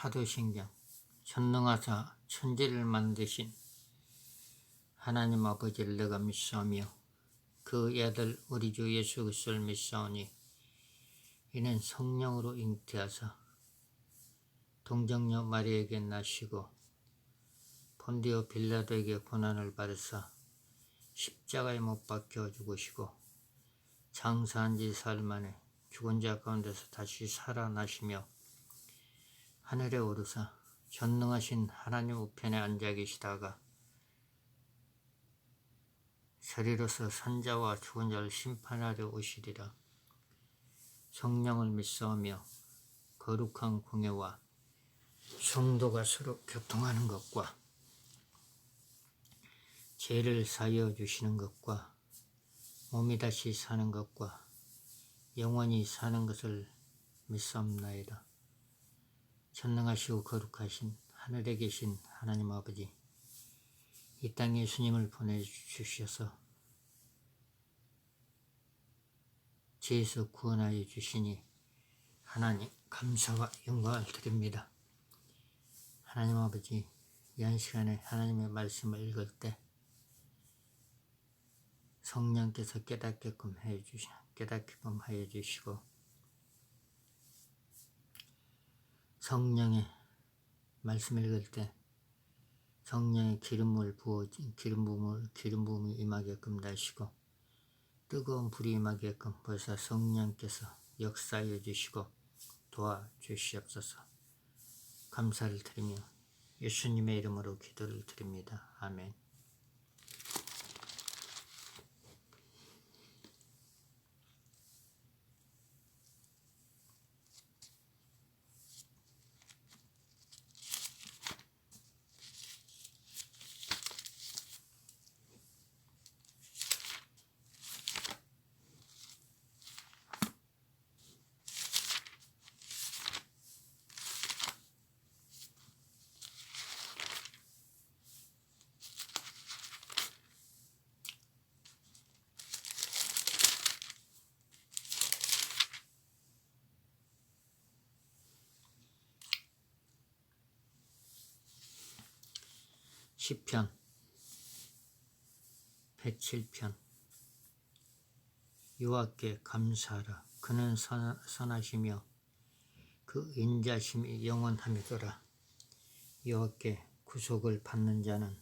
사도신경. 전능하사 천지를 만드신 하나님 아버지를 내가 믿사오며 그의 아들 우리 주 예수 그리스도를 믿사오니 이는 성령으로 잉태하사 동정녀 마리아에게 나시고 본디오 빌라도에게 고난을 받으사 십자가에 못 박혀 죽으시고 장사한 지 사흘 만에 죽은 자 가운데서 다시 살아나시며 하늘에 오르사 전능하신 하나님 우편에 앉아 계시다가 저리로서 산자와 죽은 자를 심판하려 오시리라. 성령을 믿사오며 거룩한 공예와 성도가 서로 교통하는 것과 죄를 사하여 주시는 것과 몸이 다시 사는 것과 영원히 사는 것을 믿사옵나이다. 전능하시고 거룩하신 하늘에 계신 하나님 아버지, 이 땅에 예수님을 보내주셔서 죄에서 구원하여 주시니 하나님 감사와 영광을 드립니다. 하나님 아버지, 이 한 시간에 하나님의 말씀을 읽을 때 성령께서 깨닫게끔 하여 주시고 성령의 말씀을 읽을 때 성령의 기름 부음이 임하게끔 하시고 뜨거운 불이 임하게끔 벌써 성령께서 역사하여 주시고 도와주시옵소서. 감사를 드리며 예수님의 이름으로 기도를 드립니다. 아멘. 시편 107편. 여호와께 감사하라. 그는 선하시며 그 인자심이 영원함이더라. 여호와께 구속을 받는 자는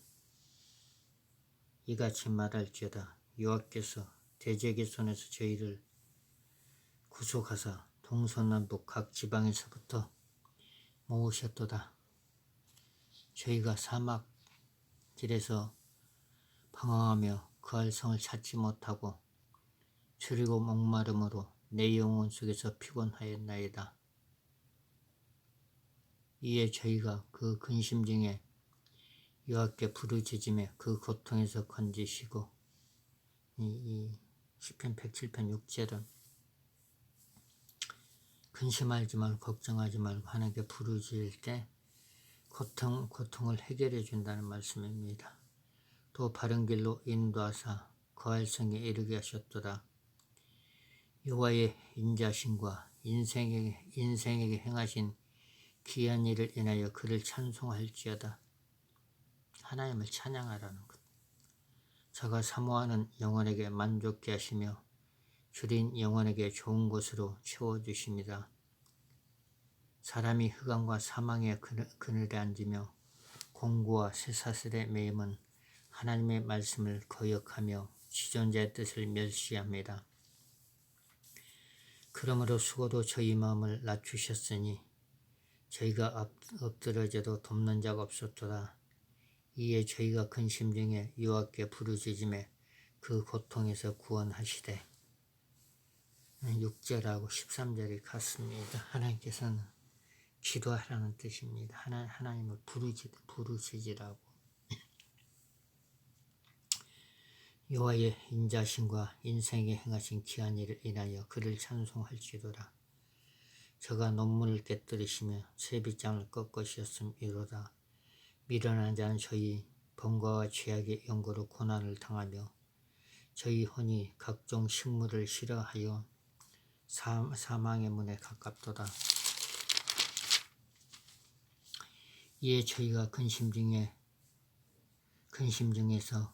이같이 말할지어다. 여호와께서 대적의 손에서 저희를 구속하사 동서남북 각 지방에서부터 모으셨도다. 저희가 사막 길에서 방황하며 그할 성을 찾지 못하고 줄이고 목마름으로 내 영혼 속에서 피곤하였나이다. 이에 저희가 그 근심 중에 여호와께 부르짖으며 그 고통에서 건지시고, 이 시편 107편 6절은 근심하지 말고 걱정하지 말고 하나님께 부르짖을 때 고통을 해결해 준다는 말씀입니다. 또 바른 길로 인도하사 거할 성에 이르게 하셨도다. 여호와의 인자심과 인생에게 행하신 귀한 일을 인하여 그를 찬송할지어다. 하나님을 찬양하라는 것. 저가 사모하는 영혼에게 만족케 하시며 줄인 영혼에게 좋은 것으로 채워주십니다. 사람이 흑암과 사망의 그늘에 앉으며 공고와 쇠사슬에 매임은 하나님의 말씀을 거역하며 지존자의 뜻을 멸시합니다. 그러므로 수고도 저희 마음을 낮추셨으니 저희가 엎드러져도 돕는 자가 없었도다. 이에 저희가 근심 중에 여호와께 부르짖음에 그 고통에서 구원하시되. 6절하고 13절이 같습니다. 하나님께서는 기도하라는 뜻입니다. 하나님을 부르짖으라고. 여호와의 인자심과 인생에 행하신 귀한 일을 인하여 그를 찬송할지도다. 저가 논문을 깨뜨리시며 세빗장을 꺾으셨음이로다. 미련한 자는 저희 번거와 죄악의 연고로 고난을 당하며 저희 혼이 각종 식물을 싫어하여 사망의 문에 가깝도다. 이에 저희가 근심 중에서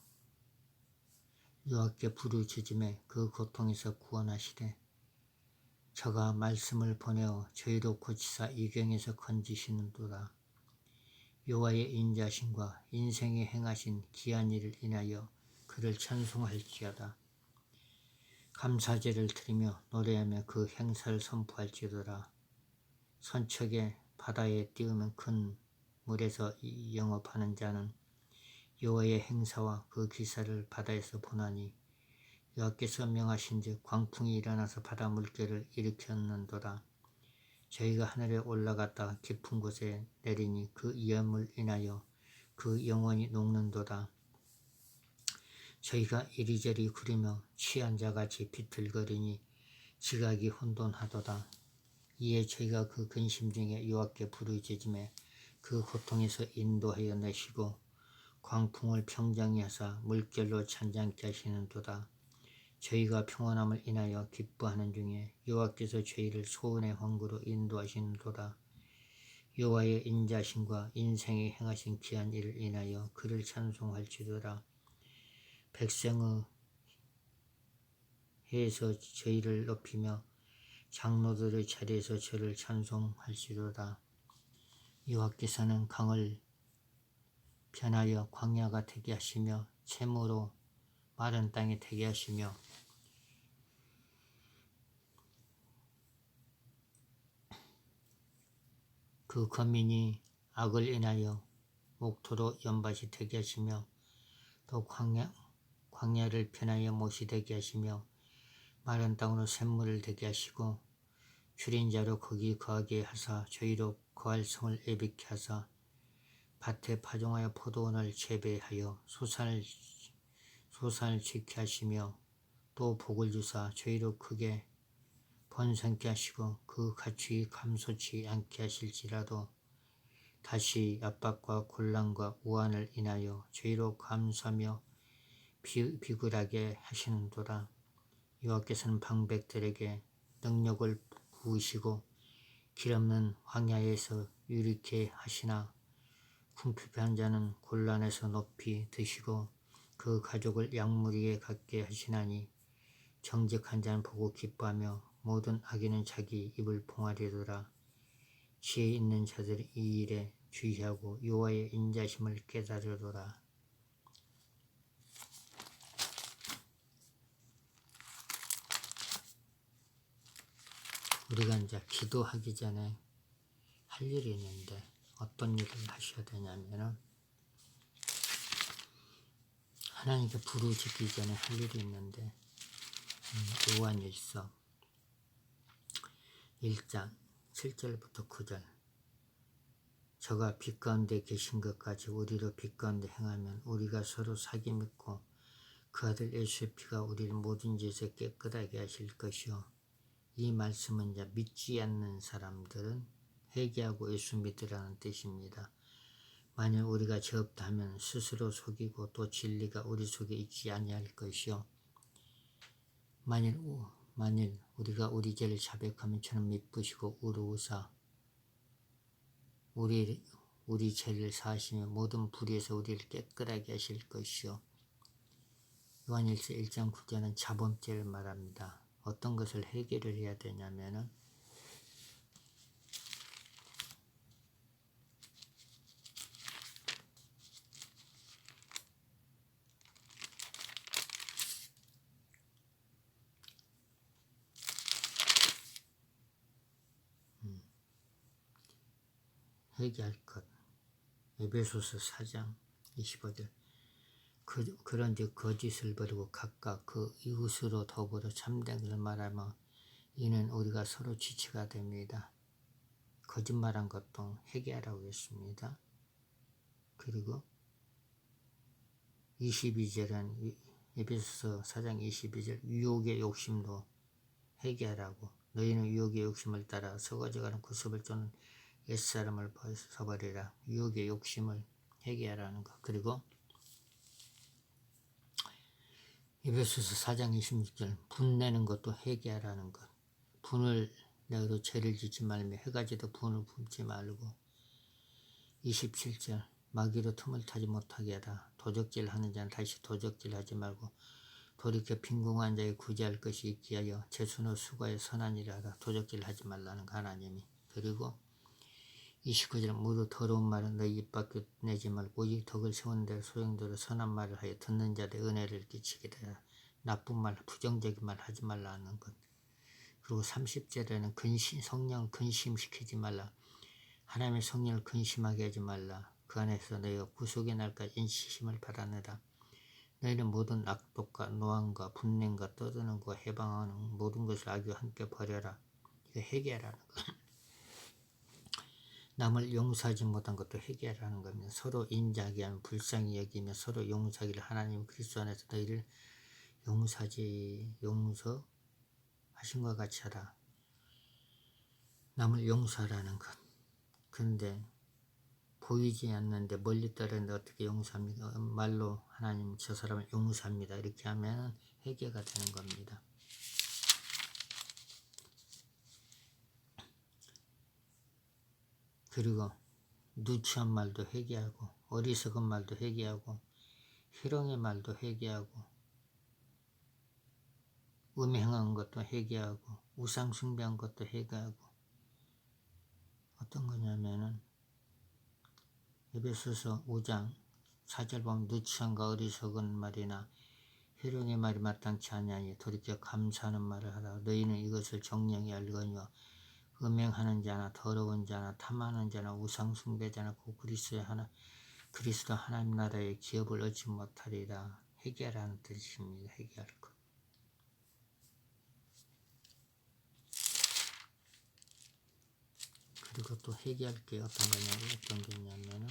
여호와께 부르짖음에 그 고통에서 구원하시되 저가 말씀을 보내어 저희로 고치사 이경에서 건지시는도다. 여호와의 인자심과 인생에 행하신 귀한 일을 인하여 그를 찬송할지어다. 감사제를 드리며 노래하며 그 행사를 선포할지어다. 선척에 바다에 띄우는 큰 물에서 영업하는 자는 여호와의 행사와 그 기사를 바다에서 보나니 여호와께서 명하신즉 광풍이 일어나서 바다 물결을 일으켰는도다. 저희가 하늘에 올라갔다 깊은 곳에 내리니 그 위험을 인하여 그 영혼이 녹는도다. 저희가 이리저리 구르며 취한 자같이 비틀거리니 지각이 혼돈하도다. 이에 저희가 그 근심 중에 여호와께 부르짖음에 그 고통에서 인도하여 내시고 광풍을 평정히 하사 물결로 잔잔케 하시는도다. 저희가 평안함을 인하여 기뻐하는 중에 여호와께서 저희를 소원의 황구로 인도하시는도다. 여호와의 인자심과 인생에 행하신 귀한 일을 인하여 그를 찬송할지도다. 백성의 해에서 저희를 높이며 장로들의 자리에서 저를 찬송할지도다. 여호와께서는 강을 변하여 광야가 되게 하시며 샘으로 마른 땅이 되게 하시며 그 거민이 악을 인하여 옥토로 연밭이 되게 하시며 또 광야를 변하여 못이 되게 하시며 마른 땅으로 샘물을 되게 하시고 줄인 자로 거기 거하게 하사 저희로 거할 성을 애비케 하사 밭에 파종하여 포도원을 재배하여 소산을 지게 하시며 또 복을 주사 저희로 크게 번성케 하시고 그 가축이 감소치 않게 하실지라도 다시 압박과 곤란과 우환을 인하여 저희로 감사하며 비굴하게 하시는도다. 여호와께서는 방백들에게 능력을 부으시고 길없는 황야에서 유리케 하시나 궁핍한 자는 곤란에서 높이 드시고 그 가족을 양무리에 갖게 하시나니 정직한 자는 보고 기뻐하며 모든 악인은 자기 입을 봉하리로다. 지혜 있는 자들이 이 일에 주의하고 여호와의 인자심을 깨달으로라. 우리가 이제 기도하기 전에 할 일이 있는데 어떤 일을 하셔야 되냐면은 하나님께 부르짖기 전에 할 일이 있는데 요한일서 1장 7절부터 9절 저가 빛 가운데 계신 것까지 우리로 빛 가운데 행하면 우리가 서로 사귐 믿고 그 아들 예수의 피가 우리를 모든 죄에서 깨끗하게 하실 것이요 이 말씀은 이제 믿지 않는 사람들은 회개하고 예수 믿으라는 뜻입니다. 만일 우리가 죄 없다 하면 스스로 속이고 또 진리가 우리 속에 있지 아니할 것이요 만일 우리가 우리 죄를 자백하면 저는 미쁘시고 의로우사 우리 죄를 사하시며 모든 불의에서 우리를 깨끗하게 하실 것이요 요한일서 1장 9절은 자범죄를 말합니다. 어떤 것을 해결을 해야 되냐면은 회개할 것 에베소서 4장 25절 그런즉 거짓을 버리고 각각 그 이웃으로 더불어 참된 것을 말하며 이는 우리가 서로 지체가 됩니다. 거짓말한 것도 회개하라고 했습니다. 그리고 22절은 에베소서 4장 22절 유혹의 욕심도 회개하라고 너희는 유혹의 욕심을 따라 썩어져가는 구습을 쫓는 옛사람을 벗어버리라. 유혹의 욕심을 회개하라는 것. 그리고 에베소서 4장 26절 분내는 것도 회개하라는 것. 분을 내어도 죄를 짓지 말며 해가지도 분을 품지 말고 27절 마귀로 틈을 타지 못하게 하라. 도적질 하는 자는 다시 도적질 하지 말고 돌이켜 빈궁한 자의 구제할 것이 있게 하여 재수노 수고에 선한 일을 하라. 도적질 하지 말라는 거 하나님이. 그리고 29절 모두 더러운 말은 너희 입 밖에 내지 말고 오직 덕을 세우는 대로 소용대로 선한 말을 하여 듣는 자들의 은혜를 끼치게 되라. 나쁜 말, 부정적인 말 하지 말라는 것. 그리고 30절에는 성령을 근심시키지 말라. 하나님의 성령을 근심하게 하지 말라. 그 안에서 너희가 구속의 날까지 인치심을 받아내라. 너희는 모든 악독과 노함과 분냄과 떠드는 것과 해방하는 모든 것을 악과 함께 버려라. 이거 회개하라는 것. 남을 용서하지 못한 것도 회개하라는 겁니다. 서로 인자하게 하면 불쌍히 여기며 서로 용서하기를 하나님 그리스도 안에서 너희를 용서하신 것 같이 하라. 남을 용서하라는 것. 그런데 보이지 않는데 멀리 떨어졌는데 어떻게 용서합니까? 말로 하나님 저 사람을 용서합니다. 이렇게 하면 회개가 되는 겁니다. 그리고 누추한 말도 회개하고 어리석은 말도 회개하고 희롱의 말도 회개하고 음행한 것도 회개하고 우상 숭배한 것도 회개하고 어떤 거냐면은 에베소서 5장 4절 보면 누추한가 어리석은 말이나 희롱의 말이 마땅치 아니하니 돌이켜 감사하는 말을 하라. 너희는 이것을 정령히 알거니와 음행하는 자나 더러운 자나 탐하는 자나 우상 숭배자나 곧 그리스도 하나님 나라의 기업을 얻지 못하리라. 회개하라는 뜻입니다. 회개할 것. 그리고 또 회개할 게 어떤 게 있냐면은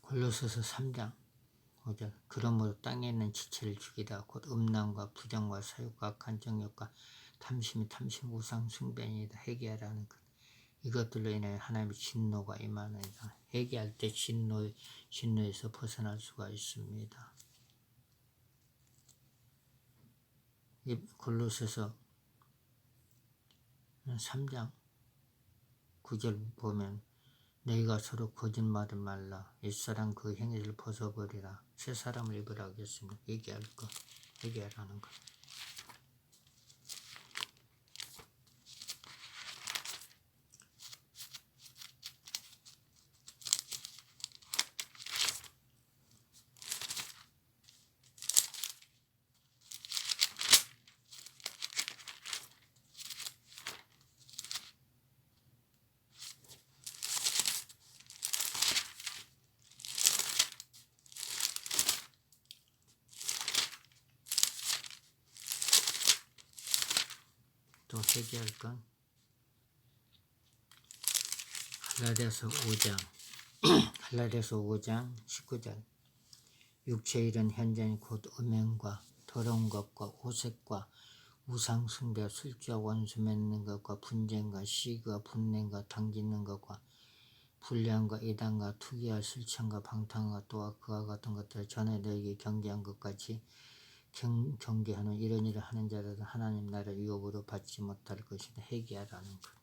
골로새서 3장 5절 그러므로 땅에 있는 지체를 죽이라. 곧 음란과 부정과 사욕과 악한 정욕과 탐심 우상 숭배이다. 회개하라는 것. 이것들로 인해 하나님의 진노가 임하느니라. 회개할 때 진노에서 벗어날 수가 있습니다. 골로새서 3장 9절 보면 너희가 서로 거짓말을 말라. 옛사람 그 행위를 벗어버리라. 새 사람을 입으라 하겠습니다. 회개하라는 것. 또 회개할 건 갈라디아서 5장 19절 육체의 일은 현재는 곧 음행과 더러운 것과 호색과 우상 숭배, 술주와 원수 맺는 것과 분쟁과 시기와 분냄과 당짓는 것과 불량과 이단과 투기와 실천과 방탕과 또한 그와 같은 것들 전에 너에게 경계한 것 같이 경계하는 이런 일을 하는 자들은 하나님 나라를 유업으로 받지 못할 것이다. 회개하라는 것.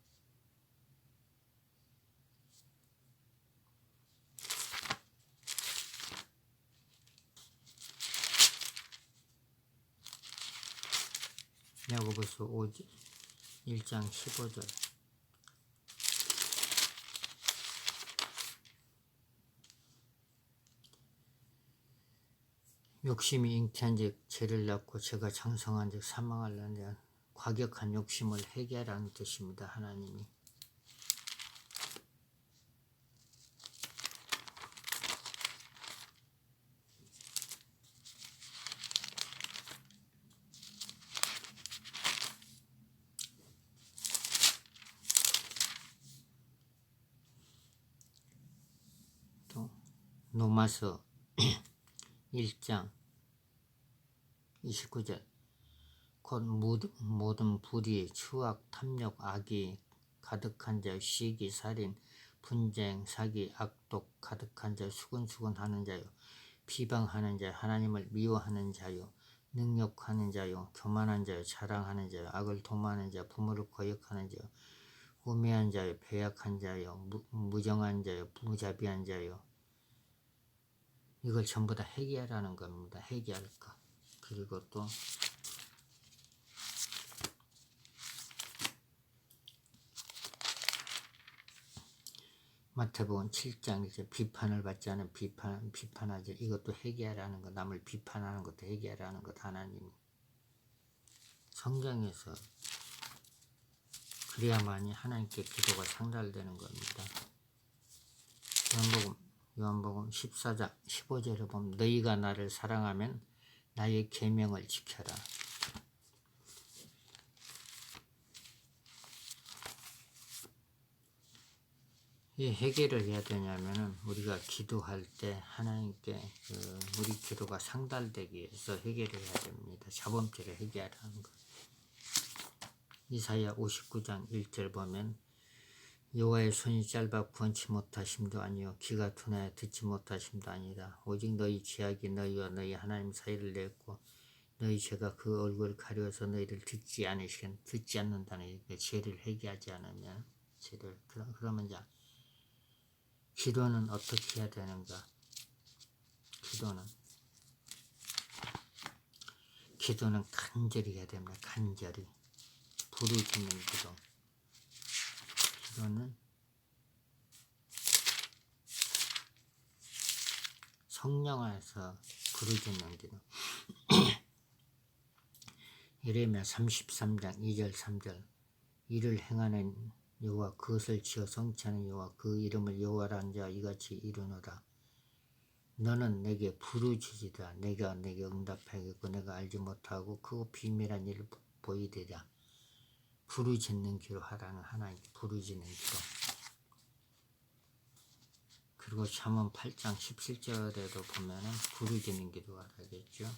야고보서 1장 15절 욕심이 잉태한즉 죄를 낳고 죄가 장성한즉 사망하려는 과격한 욕심을 회개하라는 뜻입니다. 하나님이. 또 로마서 1장 29절 곧 모든 불의, 추악, 탐욕, 악이 가득한 자요 시기, 살인, 분쟁, 사기, 악독 가득한 자요 수근수근하는 자요 비방하는 자요 하나님을 미워하는 자요 능욕하는 자요 교만한 자요 자랑하는 자요 악을 도모하는 자요 부모를 거역하는 자요 우매한 자요, 배약한 자요, 무정한 자요, 무자비한 자요. 이걸 전부 다 회개하라는 겁니다. 회개할 것. 그리고 또 마태복음 7장 이제 비판을 받지 않은 비판하지. 이것도 회개하라는 것. 남을 비판하는 것도 회개하라는 것. 하나님이 성경에서 그래야만이 하나님께 기도가 상달되는 겁니다. 요한복음 14장 15절에 보면 너희가 나를 사랑하면 나의 계명을 지켜라. 이 회개를 해야 되냐면은 우리가 기도할 때 하나님께 우리 기도가 상달되기 위해서 회개를 해야 됩니다. 자범죄를 회개하라는 것. 이사야 59장 1절 보면 여호와의 손이 짧아 구원치 못하심도 아니요 귀가 둔하여 듣지 못하심도 아니다. 오직 너희 죄악이 너희와 너희 하나님 사이를 냈고 너희 죄가 그 얼굴을 가려서 너희를 듣지 않는다는 죄를 회개하지 않으면 죄를 그러면 자 기도는 어떻게 해야 되는가? 기도는 간절히 해야 됩니다. 간절히 부르짖는 기도. 기도는 성령 안에서 부르짖는 기도. 예레미야 33장 2절 3절 이를 행하는 여호와 그것을 지어 성취하는 여호와 그 이름을 여호와라 한 자 이같이 이르노라. 너는 내게 부르짖으라. 내가 내게 응답하겠고 내가 알지 못하고 크고 비밀한 일을 보이리라. 부르짖는 기도 하라는 하나님께 부르짖는 기도. 그리고 잠언 8장 17절에도 보면은 부르짖는 기도 하라겠죠.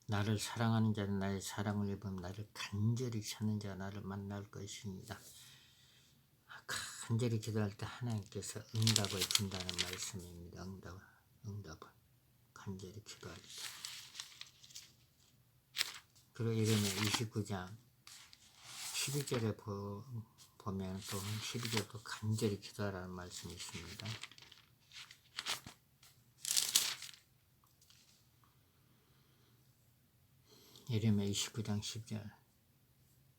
나를 사랑하는 자는 나의 사랑을 입으면 나를 간절히 찾는 자가 나를 만날 것입니다. 간절히 기도할 때 하나님께서 응답을 준다는 말씀입니다. 응답을 간절히 기도할 때. 그리고 예레미야 29장 12절에 보면 또 12절도 간절히 기도하라는 말씀이 있습니다. 예레미야 29장 10절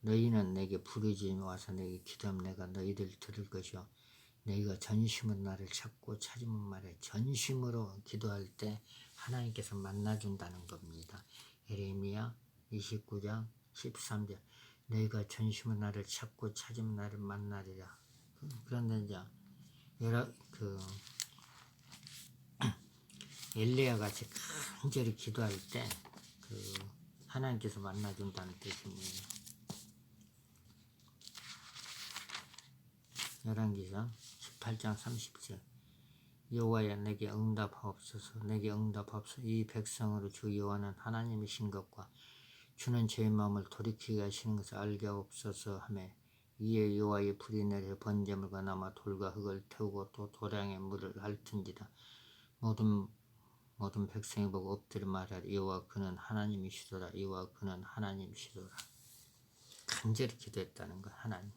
너희는 내게 부르짖으며 와서 내게 기도하면 내가 너희들 들을 것이요 너희가 전심으로 나를 찾고 찾으면 말해. 전심으로 기도할 때 하나님께서 만나준다는 겁니다. 예레미야 29장 13절 너희가 전심으로 나를 찾고 찾으면 나를 만나리라. 그런데 이제 엘리야 같이 간절히 기도할 때 하나님께서 만나준다는 뜻입니다. 열왕기상 18장 30절 여호와여 내게 응답하옵소서. 내게 응답하옵소서. 이 백성으로 주 여호와는 하나님이신 것과 주는 제 마음을 돌이키게 하시는 것을 알게 하옵소서 하며 이에 여호와의 불이 내려 번제물과 나무 돌과 흙을 태우고 또 도량에 물을 핥은지라. 모든 백성이 보고 엎드려 말하리. 여호와 그는 하나님이시도다. 여호와 그는 하나님이시도다. 간절히 기도했다는 것. 하나님.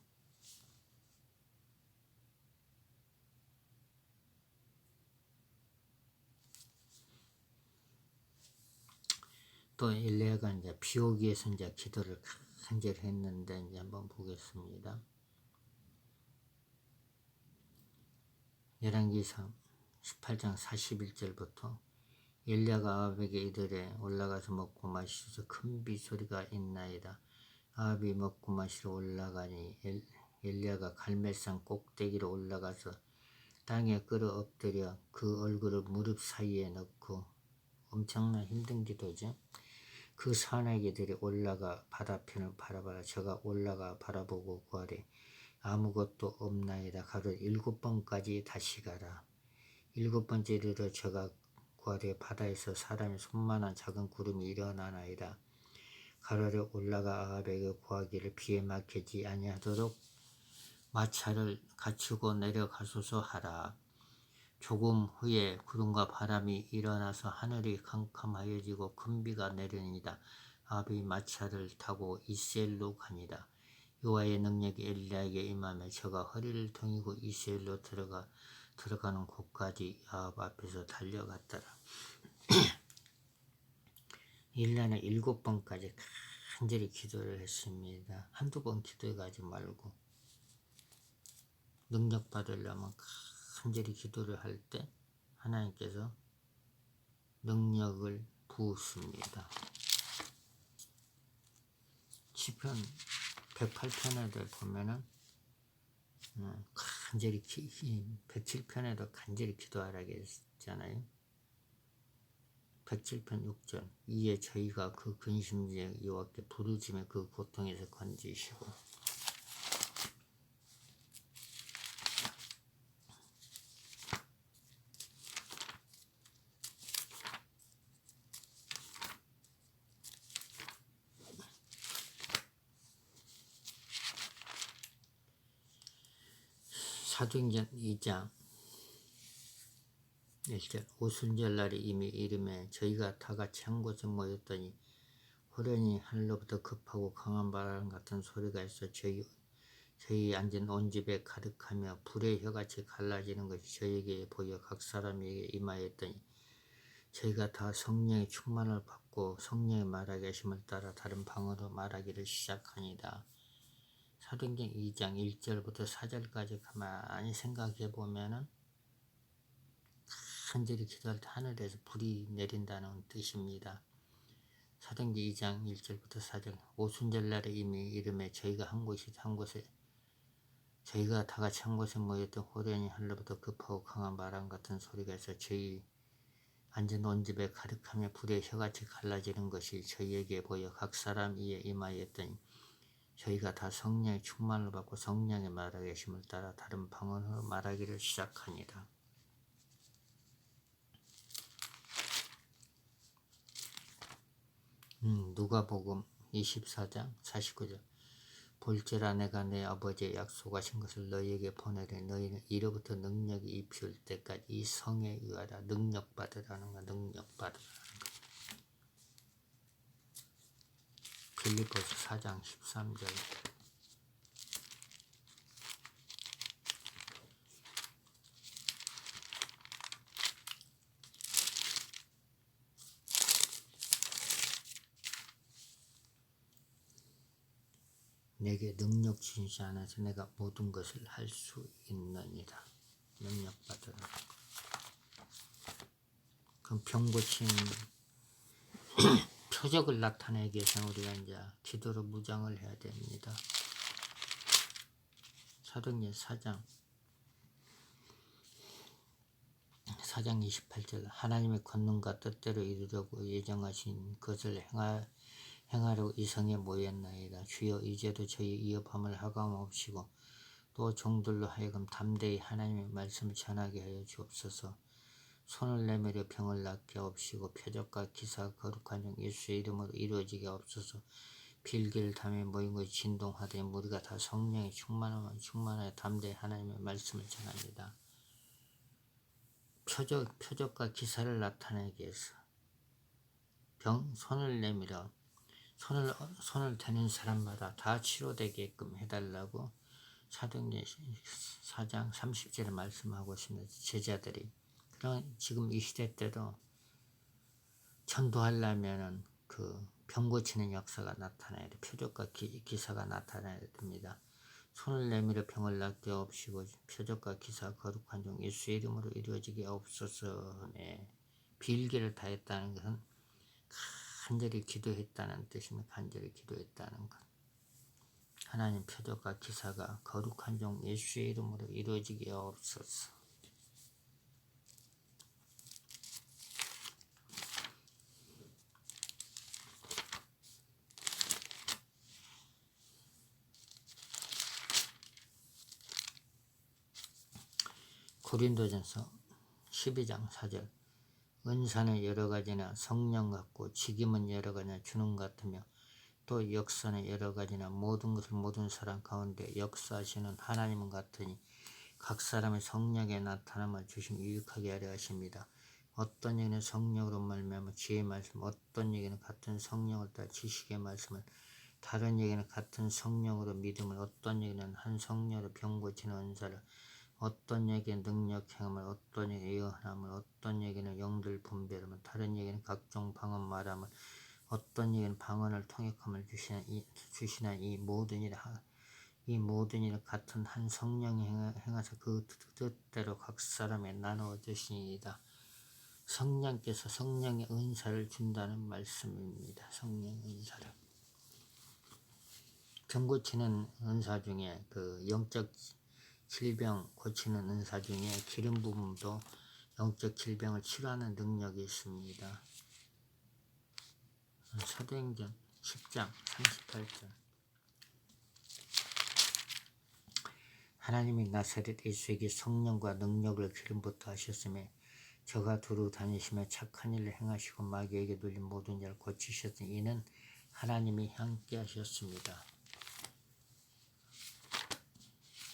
또 엘리야가 이제 비 오기 위해서 이제 기도를 간절히 했는데 이제 한번 보겠습니다. 열왕기상 18장 41절부터 엘리야가 아합에게 이르되 올라가서 먹고 마시소서. 큰 비소리가 있나이다. 아합이 먹고 마시러 올라가니 엘리야가 갈멜산 꼭대기로 올라가서 땅에 끌어 엎드려 그 얼굴을 무릎 사이에 넣고 엄청난 힘든 기도죠. 그 사내기들이 올라가 바다편을 바라봐라. 저가 올라가 바라보고 구하되 아무것도 없나이다. 가로되 7번까지 다시 가라. 7번째 이르러 저가 구하되 바다에서 사람의 손만한 작은 구름이 일어나나이다. 가로되 올라가 아합에게 구하기를 비에 막히지 아니하도록 마차를 갖추고 내려가소서 하라. 조금 후에 구름과 바람이 일어나서 하늘이 캄캄하여지고 큰 비가 내리니이다. 아합이 마차를 타고 이스라엘로 가니라. 여호와의 능력이 엘리야에게 임하며 저가 허리를 동이고 이스라엘로 들어가는 곳까지 아합 앞에서 달려갔더라. 일라는 7번까지 간절히 기도를 했습니다. 한두 번 기도해가지 말고 능력 받으려면 간절히 기도를 할 때 하나님께서 능력을 부으십니다. 시편 108편에도 보면은 간절히 107편에도 간절히 기도하라고 했잖아요. 107편 6절 이에 저희가 그 근심지에 여호와께 부르짖으며 그 고통에서 건지시고 사도행전 2장 1절 오순절날이 이미 이름에 저희가 다같이 한 곳에 모였더니 호련히 하늘로부터 급하고 강한 바람 같은 소리가 있어 저희 앉은 온 집에 가득하며 불의 혀같이 갈라지는 것이 저희에게 보여 각 사람에게 임하였더니 저희가 다 성령의 충만을 받고 성령의 말하게 하심을 따라 다른 방언으로 말하기를 시작하니라. 사도행전 2장 1절부터 4절까지 가만히 생각해 보면은 간절히 기도할 때 하늘에서 불이 내린다는 뜻입니다. 사도행전 2장 1절부터 4절 오순절날에 이미 이름에 저희가 저희가 다같이 한 곳에 모였던 호련히 하늘로부터 급하고 강한 바람 같은 소리가 있어 저희 앉은 온 집에 가득하며 불의 혀같이 갈라지는 것이 저희에게 보여 각 사람 위에 임하였더니 저희가 다 성령의 충만을 받고 성령의 말하게 하심을 따라 다른 방언으로 말하기를 시작하니라. 누가복음 24장 49절 볼지라 내가 내 아버지의 약속하신 것을 너희에게 보내되 너희는 이로부터 능력이 입힐 때까지 이 성에 의하라. 능력 받으라는 거 능력 받으라는 거. 빌립보서 4장 13절 내게 능력 주신 자 안에서 내가 모든 것을 할 수 있느니라. 능력 받으라. 그럼 병 고친 표적을 나타내기 위해서는 우리가 이제 기도로 무장을 해야 됩니다. 사도행전 4장 28절 하나님의 권능과 뜻대로 이루려고 예정하신 것을 행하려고 이 성에 모였나이다. 주여 이제도 저희 위협함을 하감없이고 또 종들로 하여금 담대히 하나님의 말씀을 전하게 하여 주옵소서. 손을 내밀어 병을 낫게 하옵시고 표적과 기사 거룩한 종 예수의 이름으로 이루어지게 하옵소서. 빌기를 담에 모인 것이 진동하되 우리가 다 성령의 충만하여 담대히 하나님의 말씀을 전합니다. 표적과 기사를 나타내기 위해서 손을 내밀어 손을 대는 사람마다 다 치료되게끔 해달라고 사도행전 4장 30절에 말씀하고 있습니다. 제자들이 그런 지금 이 시대 때도 전도하려면은 그 병 고치는 역사가 나타나야 돼. 표적과 기사가 나타나야 됩니다. 손을 내밀어 병을 낫게 하옵시고 표적과 기사 거룩한 종 예수의 이름으로 이루어지게 하옵소서. 빌기를 다했다는 것은 간절히 기도했다는 뜻입니다. 간절히 기도했다는 것. 하나님 표적과 기사가 거룩한 종 예수의 이름으로 이루어지게 하옵소서. 고린도전서 12장 4절 은사는 여러 가지나 성령 같고 직임은 여러 가지나 주는 같으며 또 역사는 여러 가지나 모든 것을 모든 사람 가운데 역사하시는 하나님은 같으니 각 사람의 성령의 나타남을 주심 유익하게 하려 하십니다. 어떤 얘기는 성령으로 말미암아 지혜의 말씀, 어떤 얘기는 같은 성령을 따라 지식의 말씀을, 다른 얘기는 같은 성령으로 믿음을, 어떤 얘기는 한 성령으로 병 고치는 은사를, 어떤 얘기는 능력 행함을, 어떤 얘기는 예언함을, 어떤 얘기는 영들 분별함을, 다른 얘기는 각종 방언 말함을, 어떤 얘기는 방언을 통역함을 주시나 이 모든 일을 같은 한 성령이 행하사 그 뜻대로 각 사람에 나누어 주시니이다. 성령께서 성령의 은사를 준다는 말씀입니다. 성령의 은사를. 병 고치는 은사 중에 그 영적 질병 고치는 은사 중에 기름 부음도 영적 질병을 치료하는 능력이 있습니다. 사도행전 10장 38절. 하나님이 나사렛 예수에게 성령과 능력을 기름부터 하셨으며 저가 두루 다니시며 착한 일을 행하시고 마귀에게 눌린 모든 일을 고치셨으니 이는 하나님이 함께 하셨습니다.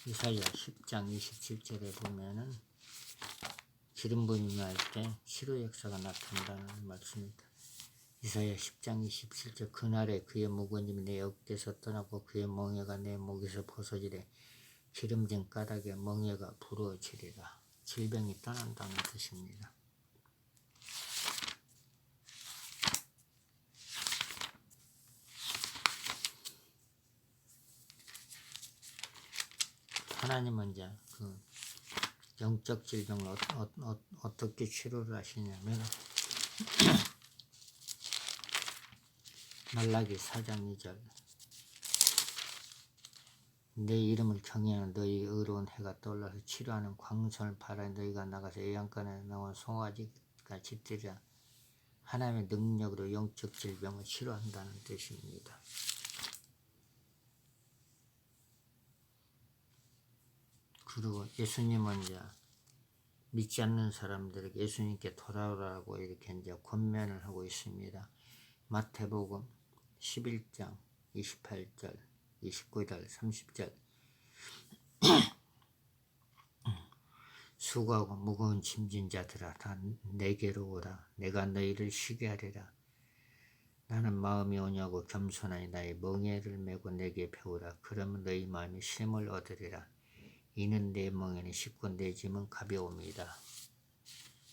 이사야 10장 27절에 보면은 기름 부음이 할 때 치료 역사가 나타난다는 말씀입니다. 이사야 10장 27절 그날에 그의 묵은짐이 내 어깨에서 떠나고 그의 멍에가 내 목에서 벗어지래 기름진 까닭에 멍에가 부러지리라. 질병이 떠난다는 뜻입니다. 하나님은 이제 그 영적 질병을 어떻게 치료를 하시냐면 말라기 4장 2절 내 이름을 경외하는 너희 의로운 해가 떠올라서 치료하는 광선을 바라 너희가 나가서 애양간에 나온 송아지가 짖으리라. 하나님의 능력으로 영적 질병을 치료한다는 뜻입니다. 그리고 예수님은 이제 믿지 않는 사람들에게 예수님께 돌아오라고 이렇게 이제 권면을 하고 있습니다. 마태복음 11장 28절, 29절, 30절 수고하고 무거운 짐진 자들아 다 내게로 오라. 내가 너희를 쉬게 하리라. 나는 마음이 온유하고 겸손하니 나의 멍에를 메고 내게 배우라. 그러면 너희 마음이 쉼을 얻으리라. 이는 내 멍에는 쉽고 내 짐은 가벼움이다.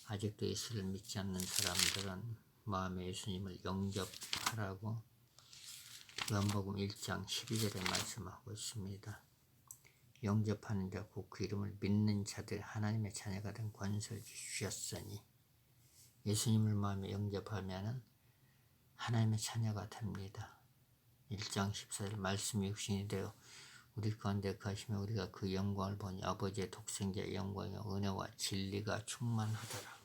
아직도 예수를 믿지 않는 사람들은 마음의 예수님을 영접하라고 요한복음 1장 12절에 말씀하고 있습니다. 영접하는 자 곧 그 이름을 믿는 자들 하나님의 자녀가 된 권세를 주셨으니 예수님을 마음에 영접하면 하나님의 자녀가 됩니다. 1장 14절 말씀이 육신이 되어 우리 가운데 가시며 우리가 그 영광을 보니 아버지의 독생자의 영광이요 은혜와 진리가 충만하더라.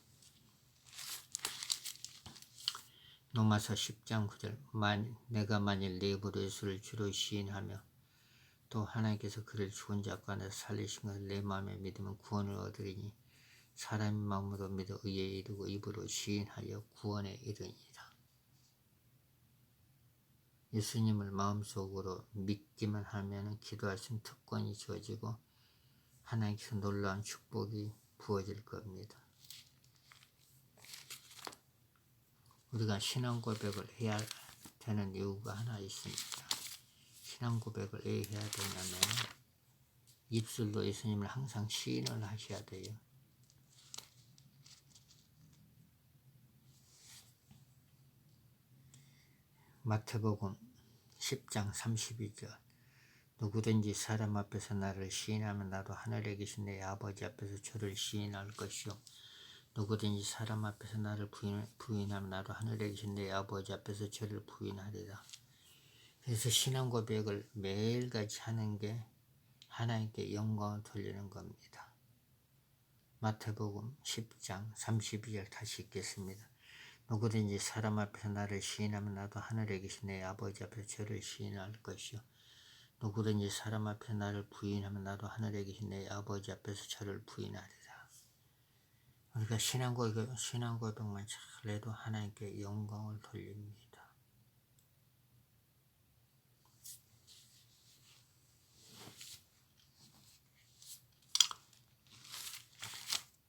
로마서 10장 9절 내가 만일 내 입으로 예수를 주로 시인하며 또 하나님께서 그를 죽은 자 가운데 살리신 것을 내 마음에 믿으면 구원을 얻으리니 사람의 마음으로 믿어 의에 이르고 입으로 시인하여 구원에 이르니라. 예수님을 마음속으로 믿기만 하면 기도할 수 있는 특권이 주어지고 하나님께서 놀라운 축복이 부어질 겁니다. 우리가 신앙 고백을 해야 되는 이유가 하나 있습니다. 신앙 고백을 왜 해야 되냐면 입술로 예수님을 항상 시인을 하셔야 돼요. 마태복음 10장 32절 누구든지 사람 앞에서 나를 시인하면 나도 하늘에 계신 내 아버지 앞에서 저를 시인할 것이요 누구든지 사람 앞에서 나를 부인하면 나도 하늘에 계신 내 아버지 앞에서 저를 부인하리라. 그래서 신앙 고백을 매일같이 하는 게 하나님께 영광을 돌리는 겁니다. 마태복음 10장 32절 다시 읽겠습니다. 누구든지 사람 앞에서 나를 시인하면 나도 하늘에 계신 내 아버지 앞에서 저를 시인할 것이요 누구든지 사람 앞에서 나를 부인하면 나도 하늘에 계신 내 아버지 앞에서 저를 부인하리라. 우리가 신앙 고백만 잘해도 하나님께 영광을 돌립니다.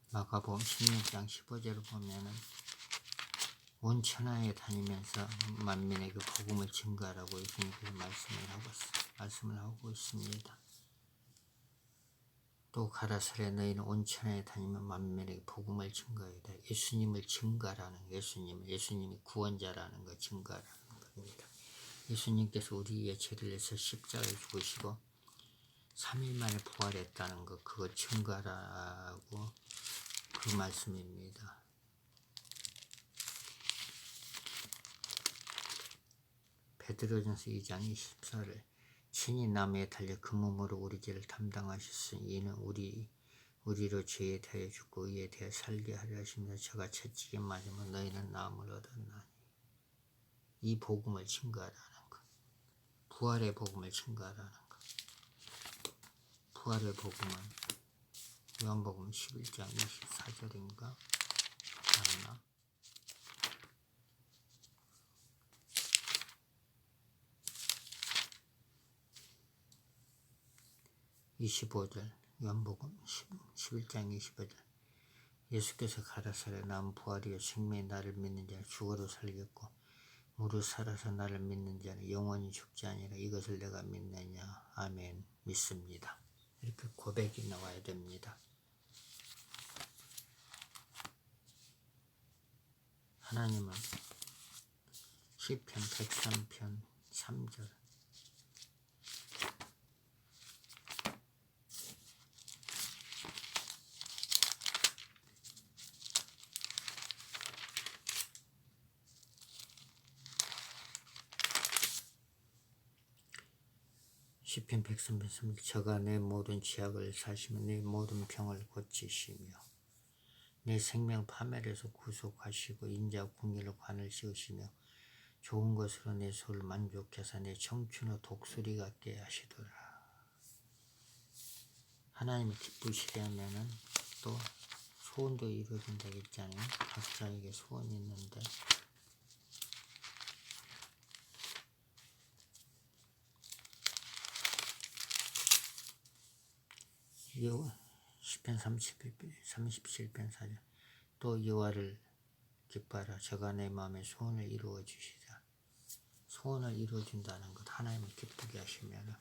마가복음 16장 15절을 보면은 온 천하에 다니면서 만민에게 복음을 증거하라고 예수님께서 말씀을 하고 있습니다. 또 가라사대 너희는 온 천하에 다니면 만민에게 복음을 증거하다. 예수님을 증거하라는, 예수님이 구원자라는 거 증거하라는 겁니다. 예수님께서 우리의 죄를 위해서 십자가에 죽으시고 3일 만에 부활했다는 것, 그거 증거하라고 그 말씀입니다. 베드로전서 2장 24절 친히 나무에 달려 그 몸으로 우리 죄를 담당하셨으니 이는 우리로 죄에 대하여 죽고 의에 대하여 살게 하려 하십니다. 저가 채찍에 맞으면 너희는 나음을 얻었나니. 이 복음을 증거하라는 것, 부활의 복음을 증거하라는 것. 부활의 복음은 요한복음 11장 24절인가 맞나? 25절 요한복음 11장 25절 예수께서 가라사대 난 부활이요 생명이 나를 믿는 자는 죽어도 살겠고 무릇 살아서 나를 믿는 자는 영원히 죽지 아니라 이것을 내가 믿느냐. 아멘. 믿습니다. 이렇게 고백이 나와야 됩니다. 하나님은 시편 103편 3절 시편 103편 3절 저가 내 모든 죄악을 사시며 내 모든 병을 고치시며 내 생명 파멸에서 구속하시고 인자와 공의로 관을 씌우시며 좋은 것으로 내 소를 만족해서 내 청춘의 독수리 같게 하시더라. 하나님이 기쁘시려면은 또 소원도 이루어진다 했잖아요. 각자에게 소원이 있는데 시편 37편 4절 또 여호와를 기뻐하라. 저가 내 마음의 소원을 이루어 주시자. 소원을 이루어 준다는 것, 하나님을 기쁘게 하시면은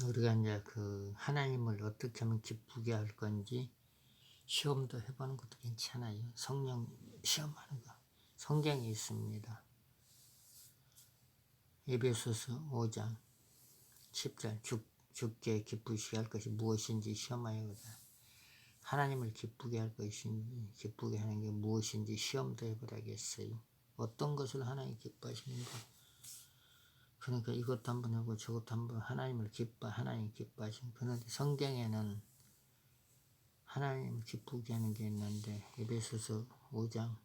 우리가 이제 그 하나님을 어떻게 하면 기쁘게 할 건지 시험도 해보는 것도 괜찮아요. 성령 시험하는 거 성경에 있습니다. 에베소서 5장 10절 죽게 기쁘시게 할 것이 무엇인지 시험하여 보자. 하나님을 기쁘게 할 것인지 기쁘게 하는 게 무엇인지 시험도 해보라겠어요. 어떤 것을 하나님 기뻐하시는가. 그러니까 이것도 한번 하고 저것도 한번 하나님 기뻐하시는. 그런데 성경에는 하나님을 기쁘게 하는 게 있는데 에베소서 5장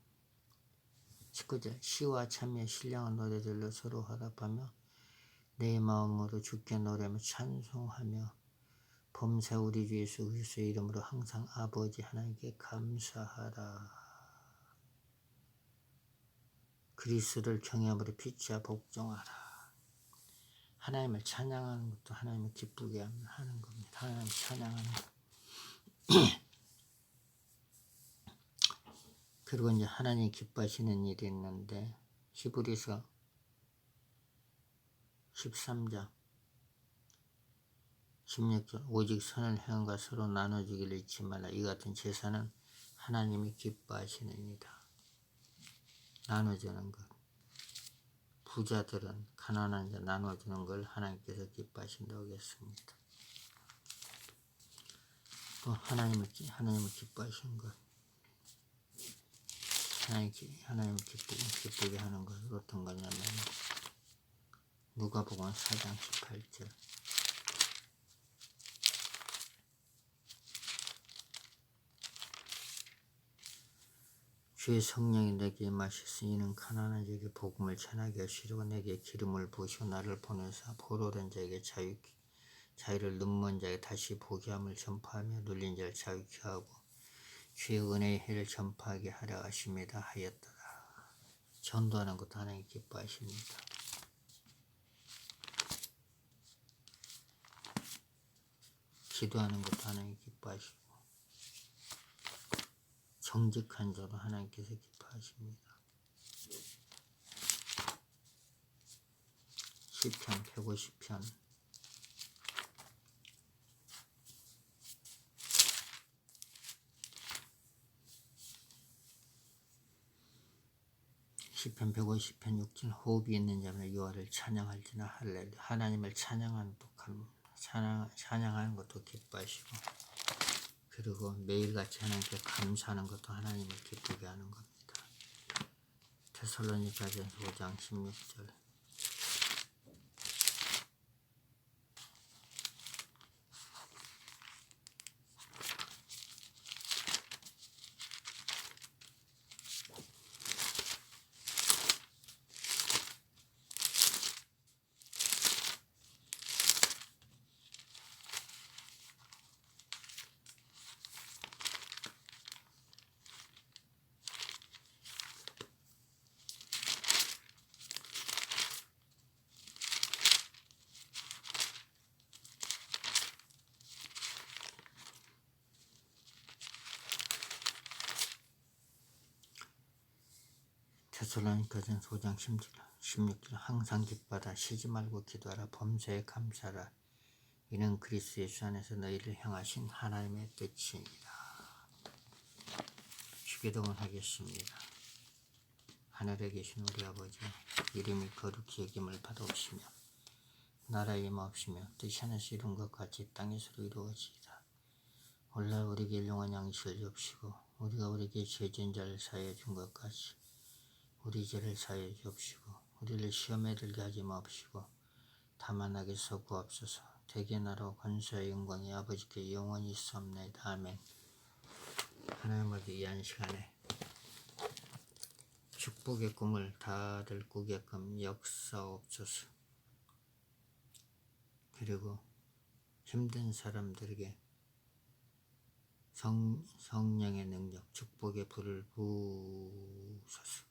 19절 시와 참여 신령한 노래들로 서로 화답하며 내 마음으로 주께 노래하며 찬송하며 범사 우리 주 예수 그리스도의 이름으로 항상 아버지 하나님께 감사하라. 그리스도를 경외함으로 피차 복종하라. 하나님을 찬양하는 것도 하나님을 기쁘게 하는 겁니다. 하나님을 찬양하는 것. 그리고 이제 하나님 기뻐하시는 일이 있는데 히브리서 13장 16절 오직 선을 행함과 서로 나눠주기를 잊지 말라. 이 같은 제사는 하나님이 기뻐하시느니라. 나눠주는 것. 부자들은 가난한 자 나눠주는 걸 하나님께서 기뻐하신다고 했습니다. 또 하나님을 기뻐하시는 것, 하나님을 기쁘게 하는 것은 어떤 거냐면 누가복음 4장 18절 주의 성령이 내게 임하셨으니 이는 가난한 자에게 복음을 전하게 하시려고 내게 기름을 부으시고 나를 보내사 포로된 자에게 자유를 눈먼 자에게 다시 보게 함을 전파하며 눌린 자를 자유케 하고 주의 은혜의 해를 전파하게 하려 하심이다 하였더라. 전도하는 것도 하나님 기뻐하십니다. 기도하는 것도 하나님 기뻐하시고 정직한 자도 하나님께서 기뻐하십니다. 시편 150편 6절 호흡이 있는 자는 여호와를 찬양할지나 할렐루야. 하나님을 찬양하는 것도 기뻐하시고 그리고 매일같이 하나님께 감사하는 것도 하나님을 기쁘게 하는 겁니다. 데살로니가전서 5장 16절 데살로니가전서 5장 16절 항상 기뻐하라 쉬지 말고 기도하라 범사에 감사하라 이는 그리스도 예수 안에서 너희를 향하신 하나님의 뜻이니라. 주기도문 하겠습니다. 하늘에 계신 우리 아버지 이름이 거룩히 여김을 받아옵시며 나라의 임하옵시며 뜻이 하늘에서 이룬 것 같이 땅에서도 이루어지이다. 오늘날 우리에게 일용할 양식을 주옵시고 우리가 우리에게 죄진 자를 사하여 준 것 같이 우리 죄를 사하여 주옵시고 우리를 시험에 들게 하지 마옵시고 다만 악에서 구하옵소서. 대개 나라와 권세와 영광이 아버지께 영원히 있사옵나이다. 아멘. 하나님 아버지 이 한 시간에 축복의 꿈을 다들 꾸게끔 역사옵소서. 그리고 힘든 사람들에게 성령의 능력, 축복의 불을 부으소서.